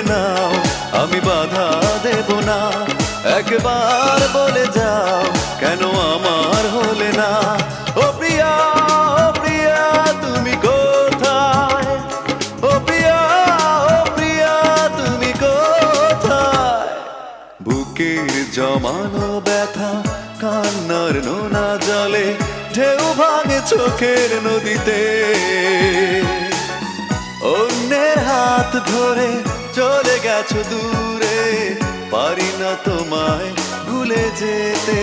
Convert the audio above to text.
নাও, আমি বাধা দেব না। একবার বলে যাও কেন আমার হলে না। ও প্রিয়া, ও প্রিয়া তুমি কোথায়? ও প্রিয়া, ও প্রিয়া তুমি কোথায়? বুকের জমানো ব্যথা কান্নার নোনা জলে ঢেউ ভাঙে চোখের নদীতে। অন্যের হাত ধরে চলে গেছো দূরে, পারি না তোমায় ভুলে যেতে।